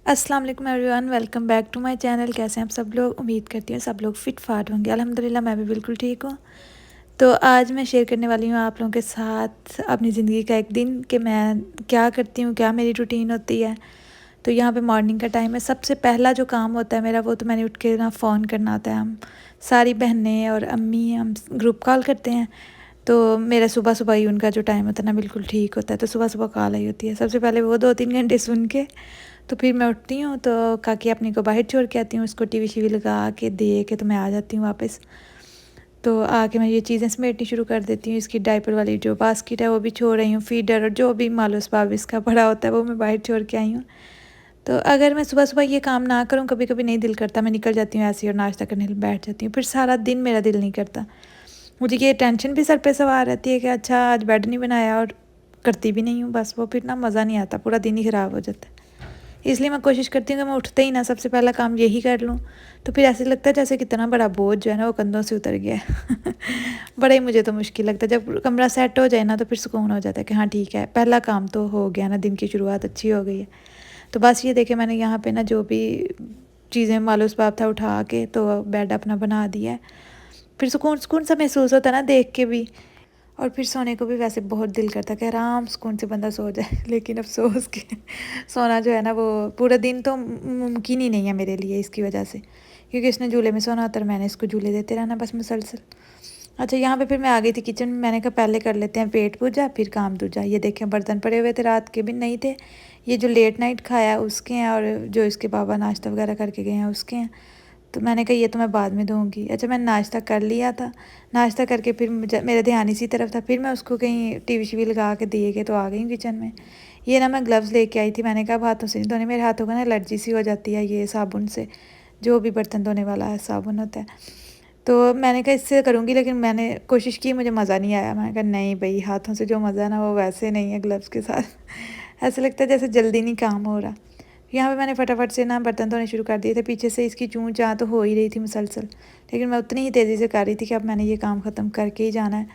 अस्सलाम वालेकुम everyone, welcome back to my channel. कैसे हैं आप सब लोग? उम्मीद करती हूँ सब लोग फिट फाट होंगे। अल्हम्दुलिल्लाह मैं भी बिल्कुल ठीक हूँ। तो आज मैं शेयर करने वाली हूँ आप लोगों के साथ अपनी ज़िंदगी का एक दिन कि मैं क्या करती हूँ, क्या मेरी रूटीन होती है। तो यहाँ पे मॉर्निंग का टाइम है। सबसे पहला जो काम होता है मेरा, वो तो मैंने उठ के ना फ़ोन करना होता है। हम सारी बहनें और अम्मी हम ग्रुप कॉल करते हैं। तो मेरा सुबह सुबह ही उनका जो टाइम होता है ना, बिल्कुल ठीक होता है। तो सुबह सुबह कॉल आई होती है। सबसे पहले वो 2-3 घंटे सुन के तो फिर मैं उठती हूँ, तो काकी अपनी को बाहर छोड़ के आती हूँ, उसको टीवी शीवी लगा के दे के तो मैं आ जाती हूँ वापस। तो आके मैं ये चीज़ें समेटनी शुरू कर देती हूँ। इसकी डायपर वाली जो बास्केट है वो भी छोड़ रही हूँ, फीडर और जो भी मालो असबाब इसका पड़ा होता है वो मैं बाहर छोड़ के आई हूँ। तो अगर मैं सुबह सुबह ये काम ना करूँ, कभी कभी नहीं दिल करता, मैं निकल जाती हूँ ऐसे ही और नाश्ता करने बैठ जाती हूँ। फिर सारा दिन मेरा दिल नहीं करता। मुझे ये टेंशन भी सर पे सवार रहती है कि अच्छा आज बेड नहीं बनाया, और करती भी नहीं हूँ। बस वो फिर ना मज़ा नहीं आता, पूरा दिन ही ख़राब हो जाता है। इसलिए मैं कोशिश करती हूँ कि मैं उठते ही ना सबसे पहला काम यही कर लूँ। तो फिर ऐसे लगता है जैसे कितना बड़ा बोझ जो है ना वो कंधों से उतर गया है बड़ा ही मुझे तो मुश्किल लगता है। जब कमरा सेट हो जाए ना तो फिर सुकून हो जाता है कि हाँ ठीक है, पहला काम तो हो गया ना, दिन की शुरुआत अच्छी हो गई है। तो बस ये देखे मैंने यहाँ पे ना जो भी चीज़ें मालो असबाब था उठा के तो बेड अपना बना दिया है। फिर सुकून सुकून सा महसूस होता है ना देख के भी। और फिर सोने को भी वैसे बहुत दिल करता है कि आराम सुकून से बंदा सो जाए लेकिन अफसोस के सोना जो है ना वो पूरा दिन तो मुमकिन ही नहीं है मेरे लिए, इसकी वजह से, क्योंकि इसने झूले में सोना होता है, मैंने इसको झूले देते रहना बस मुसलसल। अच्छा, यहाँ पे फिर मैं आ गई थी किचन में। मैंने कहा पहले कर लेते हैं पेट पूजा, फिर काम दूजा। ये देखें बर्तन पड़े हुए थे, रात के भी नहीं थे, ये जो लेट नाइट खाया उसके हैं और जो इसके बाबा नाश्ता वगैरह करके गए हैं उसके हैं। तो मैंने कहा ये तो मैं बाद में धोऊंगी। अच्छा, मैंने नाश्ता कर लिया था। नाश्ता करके फिर मुझे मेरा ध्यान इसी तरफ था, फिर मैं उसको कहीं टीवी शीवी लगा के दिए के तो आ गई हूँ किचन में। ये ना मैं ग्लव्स लेके आई थी। मैंने कहा अब हाथों से नहीं धोने, मेरे हाथों का ना एलर्जी सी हो जाती है ये साबुन से, जो भी बर्तन धोने वाला है साबुन होता है। तो मैंने कहा इससे करूँगी, लेकिन मैंने कोशिश की, मुझे मज़ा नहीं आया। मैंने कहा नहीं भाई, हाथों से जो मज़ा है ना वो वैसे नहीं है ग्लव्स के साथ ऐसा लगता है जैसे जल्दी नहीं काम हो रहा। यहाँ पे मैंने फटाफट से ना बर्तन धोने शुरू कर दिए थे। पीछे से इसकी चूँ चाँ तो हो ही रही थी मुसलसल, लेकिन मैं उतनी ही तेज़ी से कर रही थी कि अब मैंने ये काम ख़त्म करके ही जाना है।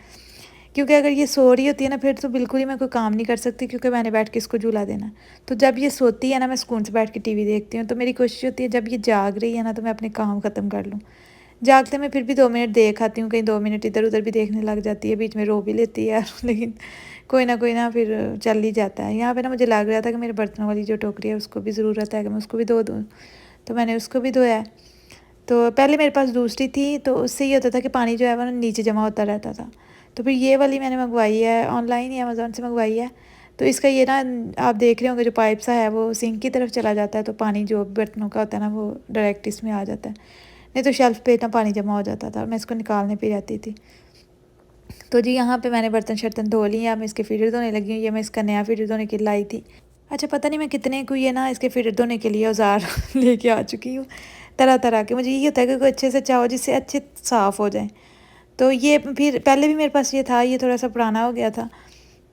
क्योंकि अगर ये सो रही होती है ना फिर तो बिल्कुल ही मैं कोई काम नहीं कर सकती, क्योंकि मैंने बैठ के इसको झूला देना। तो जब ये सोती है ना, मैं सुकून से बैठ के टीवी देखती हूँ। तो मेरी कोशिश होती है जब ये जाग रही है ना तो मैं अपने काम ख़त्म कर लूँ। जागते में फिर भी 2 मिनट देख आती हूँ, कहीं 2 मिनट इधर उधर भी देखने लग जाती है, बीच में रो भी लेती है लेकिन कोई ना फिर चल ही जाता है। यहाँ पे ना मुझे लग रहा था कि मेरे बर्तनों वाली जो टोकरी है उसको भी ज़रूरत है कि मैं उसको भी धो दूँ। तो मैंने उसको भी धोया। तो पहले मेरे पास दूसरी थी, तो उससे ये होता था कि पानी जो है वो नीचे जमा होता रहता था। तो फिर ये वाली मैंने मंगवाई है ऑनलाइन ही, अमेज़ोन से मंगवाई है। तो इसका ये ना, आप देख रहे होंगे जो पाइप सा है वो सिंक की तरफ चला जाता है, तो पानी जो बर्तनों का होता है ना वो डायरेक्ट इसमें आ जाता है। नहीं तो शेल्फ़ पे इतना पानी जमा हो जाता था और मैं इसको निकालने पे जाती थी। तो जी यहाँ पे मैंने बर्तन शर्तन धो लिए। अब मैं इसके फीडर धोने लगी हूँ। ये मैं इसका नया फीडर धोने के लिए लाई थी। अच्छा, पता नहीं मैं कितने को ये ना इसके फीडर धोने के लिए औजार लेके आ चुकी हूँ, तरह तरह के। मुझे ये होता है कि कोई अच्छे से चाहो जिससे अच्छे साफ़ हो जाए। तो ये फिर पहले भी मेरे पास ये था, ये थोड़ा सा पुराना हो गया था।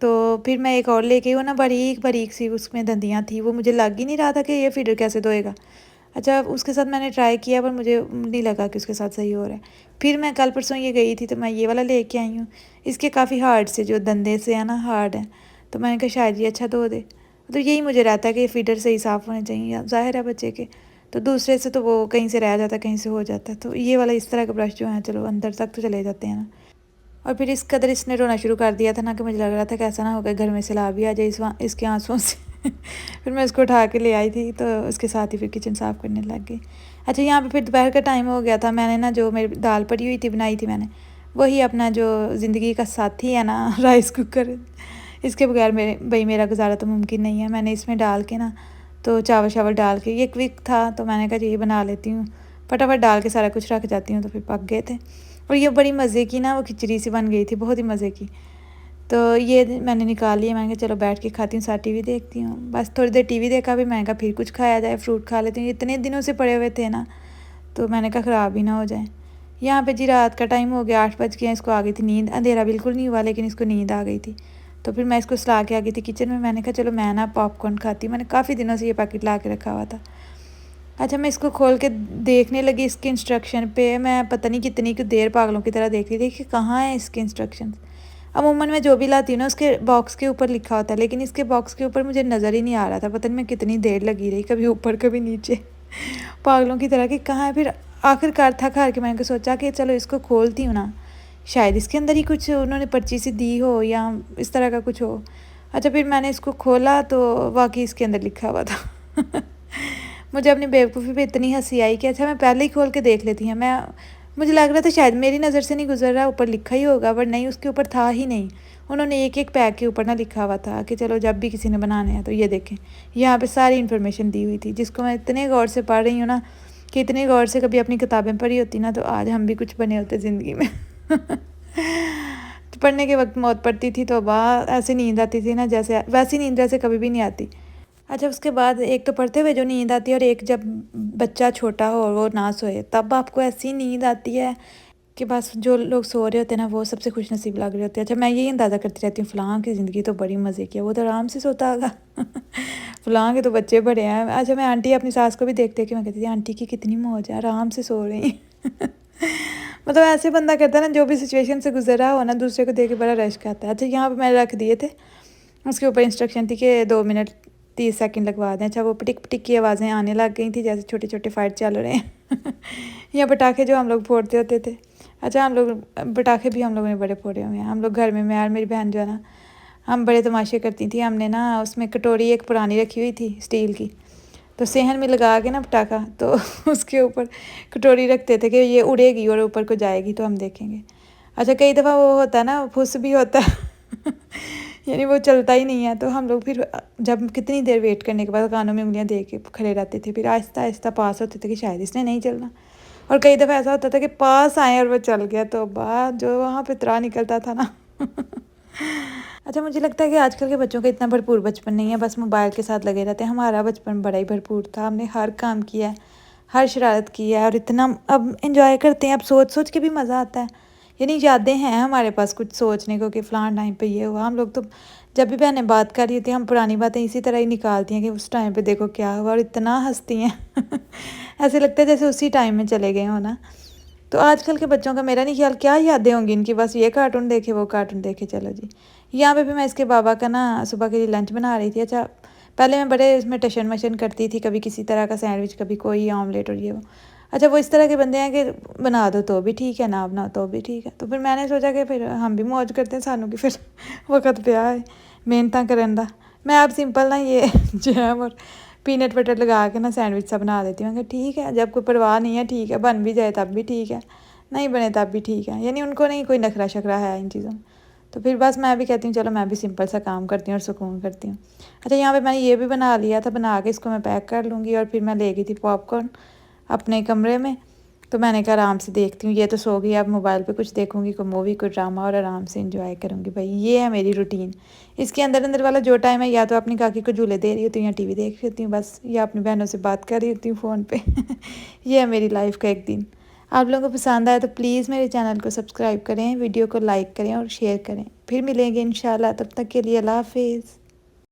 तो फिर मैं एक और लेके, वो ना बारीक बारीक सी उसमें दंदियाँ थी, वो मुझे लग ही नहीं रहा था कि ये फीडर कैसे धोएगा। अच्छा, उसके साथ मैंने ट्राई किया पर मुझे नहीं लगा कि उसके साथ सही हो रहा है। फिर मैं कल परसों ये गई थी तो मैं ये वाला लेके आई हूँ। इसके काफ़ी हार्ड से जो दंदे से है ना, हार्ड है। तो मैंने कहा शायद ये अच्छा धो दे। तो यही मुझे रहता है कि ये फीडर से ही साफ़ होने चाहिए, ज़ाहिर है बच्चे के। तो दूसरे से तो वो कहीं से रह जाता है, कहीं से हो जाता है। तो ये वाला इस तरह का ब्रश जो है चलो अंदर तक तो चले जाते हैं ना। और फिर इस कदर इसने रोना शुरू कर दिया था ना कि मुझे लग रहा था कि ऐसा ना हो गया घर में सैलाब भी आ जाए इसके आंसुओं से फिर मैं इसको उठा के ले आई थी, तो उसके साथ ही फिर किचन साफ़ करने लग गई। अच्छा, यहाँ पे फिर दोपहर का टाइम हो गया था। मैंने ना जो मेरी दाल पड़ी हुई थी बनाई थी मैंने, वही अपना जो ज़िंदगी का साथी है ना राइस कुकर, इसके बगैर मेरे भाई मेरा गुजारा तो मुमकिन नहीं है। मैंने इसमें डाल के ना, तो चावल शावल डाल के, ये क्विक था तो मैंने कहा ये बना लेती हूँ, फटाफट डाल के सारा कुछ रख जाती हूँ। तो फिर पक गए थे और ये बड़ी मज़े की ना वो खिचड़ी सी बन गई थी, बहुत ही मज़े की। तो ये मैंने निकाल लिया। मैंने कहा चलो बैठ के खाती हूँ, साथ टीवी देखती हूँ। बस थोड़ी देर टीवी देखा, भी मैंने कहा फिर कुछ खाया जाए, फ्रूट खा लेती हूँ, इतने दिनों से पड़े हुए थे ना, तो मैंने कहा ख़राब ही ना हो जाए। यहाँ पे जी रात का टाइम हो गया, 8 बज गए। इसको आ गई थी नींद, अंधेरा बिल्कुल नहीं हुआ लेकिन इसको नींद आ गई थी। तो फिर मैं इसको सुला के आ गई थी किचन में। मैंने कहा चलो मैं ना पॉपकॉर्न खाती हूँ, मैंने काफ़ी दिनों से ये पैकेट ला के रखा हुआ था। अच्छा, मैं इसको खोल के देखने लगी इसके इंस्ट्रक्शन पे। मैं पता नहीं कितनी देर पागलों की तरह देख रही थी कि कहाँ है इसके इंस्ट्रक्शन। अमूमन मैं जो भी लाती हूँ ना उसके बॉक्स के ऊपर लिखा होता है, लेकिन इसके बॉक्स के ऊपर मुझे नज़र ही नहीं आ रहा था। पता नहीं मैं कितनी देर लगी रही, कभी ऊपर कभी नीचे, पागलों की तरह कि कहाँ है। फिर आखिरकार थक हार के मैंने सोचा कि चलो इसको खोलती हूँ ना, शायद इसके अंदर ही कुछ उन्होंने पर्ची सी दी हो या इस तरह का कुछ हो। अच्छा, फिर मैंने इसको खोला तो वाकई इसके अंदर लिखा हुआ था। मुझे अपनी बेवकूफ़ी पे इतनी हंसी आई कि अच्छा मैं पहले ही खोल के देख लेती हूँ। मुझे लग रहा था शायद मेरी नज़र से नहीं गुजर रहा, ऊपर लिखा ही होगा, बट नहीं, उसके ऊपर था ही नहीं। उन्होंने एक एक पैक के ऊपर ना लिखा हुआ था कि चलो जब भी किसी ने बनाने हैं तो ये देखें, यहाँ पे सारी इन्फॉर्मेशन दी हुई थी, जिसको मैं इतने गौर से पढ़ रही हूँ ना कि इतने गौर से कभी अपनी किताबें पढ़ी होती ना तो आज हम भी कुछ बने होते ज़िंदगी में। तो पढ़ने के वक्त मौत पड़ती थी तो ऐसे नींद आती थी ना, जैसे वैसी नींद जैसे कभी भी नहीं आती। अच्छा, उसके बाद एक तो पढ़ते हुए जो नींद आती है और एक जब बच्चा छोटा हो और वो ना सोए तब आपको ऐसी नींद आती है कि बस जो लोग सो रहे होते हैं ना वो सबसे खुश नसीब लग रहे होते हैं। अच्छा, मैं यही अंदाज़ा करती रहती हूँ फ़लाँ की ज़िंदगी तो बड़ी मज़े की है, वो तो आराम से सोता होगा। फ़लाँ के तो बच्चे बड़े हैं। अच्छा, मैं आंटी अपनी सास को भी देखते कि मैं कहती थी आंटी की कितनी मौज है, आराम से सो रही हैं। मतलब ऐसे बंदा कहता है ना, जो भी सिचुएशन से गुजरा हो ना, दूसरे को देख के बड़ा रश्क आता है। अच्छा, यहाँ पर मैंने रख दिए थे, उसके ऊपर इंस्ट्रक्शन थी कि 2 मिनट 30 सेकंड लगवा दें। अच्छा, वो पटिक पटिक की आवाज़ें आने लग गई थी जैसे छोटे छोटे फाइट चल रहे हैं। या पटाखे जो हम लोग फोड़ते होते थे। अच्छा, हम लोग पटाखे भी हम लोगों ने बड़े फोड़े हुए हैं। हम लोग घर में, मैं और मेरी बहन जो है ना, हम बड़े तमाशे करती थी। हमने ना उसमें कटोरी एक पुरानी रखी हुई थी स्टील की, तो सेहन में लगा के ना पटाखा, तो उसके ऊपर कटोरी रखते थे कि ये उड़ेगी और ऊपर को जाएगी तो हम देखेंगे। अच्छा, कई दफ़ा वो होता है ना, फुस भी होता है। यानी वो चलता ही नहीं है, तो हम लोग फिर जब कितनी देर वेट करने के बाद कानों में उंगलियां दे के खड़े रहते थे, फिर आहिस्ता आहिस्ता पास होते थे कि शायद इसने नहीं चलना। और कई दफ़ा ऐसा होता था कि पास आए और वो चल गया, तो बाद जो वहाँ पे त्राह निकलता था ना। अच्छा, मुझे लगता है कि आजकल के बच्चों का इतना भरपूर बचपन नहीं है, बस मोबाइल के साथ लगे रहते हैं। हमारा बचपन बड़ा ही भरपूर था, हमने हर काम किया है, हर शरारत की है और इतना अब इंजॉय करते हैं। अब सोच सोच के भी मज़ा आता है, यानी यादें हैं हमारे पास कुछ सोचने को कि फ़लाँ टाइम पे ये हुआ। हम लोग तो जब भी बहनें बात कर रही होती हैं, हम पुरानी बातें इसी तरह ही निकालती हैं कि उस टाइम पे देखो क्या हुआ, और इतना हंसती हैं। ऐसे लगता है जैसे उसी टाइम में चले गए हो ना। तो आजकल के बच्चों का मेरा नहीं ख्याल क्या यादें होंगी इनकी, बस ये कार्टून देखे वो कार्टून देखे, चलो जी। यहाँ पे भी मैं इसके बाबा का ना सुबह के लिए लंच बना रही थी। अच्छा, पहले मैं बड़े इसमें टशन मशन करती थी, कभी किसी तरह का सैंडविच, कभी कोई ऑमलेट और ये वो। अच्छा, वो इस तरह के बंदे हैं कि बना दो तो भी ठीक है, ना बनाओ तो भी ठीक है। तो फिर मैंने सोचा कि फिर हम भी मौज करते हैं, सानू की फिर वक्त पिया है मेहनत करन दा। मैं आप सिंपल ना ये जैम और पीनट बटर लगा के ना सैंडविच सा बना देती हूँ कि ठीक है, जब कोई परवाह नहीं है ठीक है, बन भी जाए तब भी ठीक है, नहीं बने तब भी ठीक है। यानी उनको नहीं कोई नखरा शखरा है इन चीज़ों में। तो फिर बस मैं भी कहती हूँ चलो मैं भी सिंपल सा काम करती हूँ और सुकून करती हूँ। अच्छा, यहाँ पे मैंने ये भी बना लिया था, बना के इसको मैं पैक कर लूँगी और फिर मैं ले गई थी पॉपकॉर्न अपने कमरे में। तो मैंने कहा आराम से देखती हूँ, ये तो सो गई, अब मोबाइल पे कुछ देखूँगी, कोई मूवी कोई ड्रामा, और आराम से इंजॉय करूँगी। भाई ये है मेरी रूटीन। इसके अंदर अंदर वाला जो टाइम है, या तो अपनी काकी को झूले दे रही होती हूँ या टीवी देख रही होती हूँ बस, या अपनी बहनों से बात कर रही होती हूँ फ़ोन पे। ये है मेरी लाइफ का एक दिन। आप लोगों को पसंद आया तो प्लीज़ मेरे चैनल को सब्सक्राइब करें, वीडियो को लाइक करें और शेयर करें। फिर मिलेंगे इंशाल्लाह, तब तक के लिए अल्लाह हाफिज़।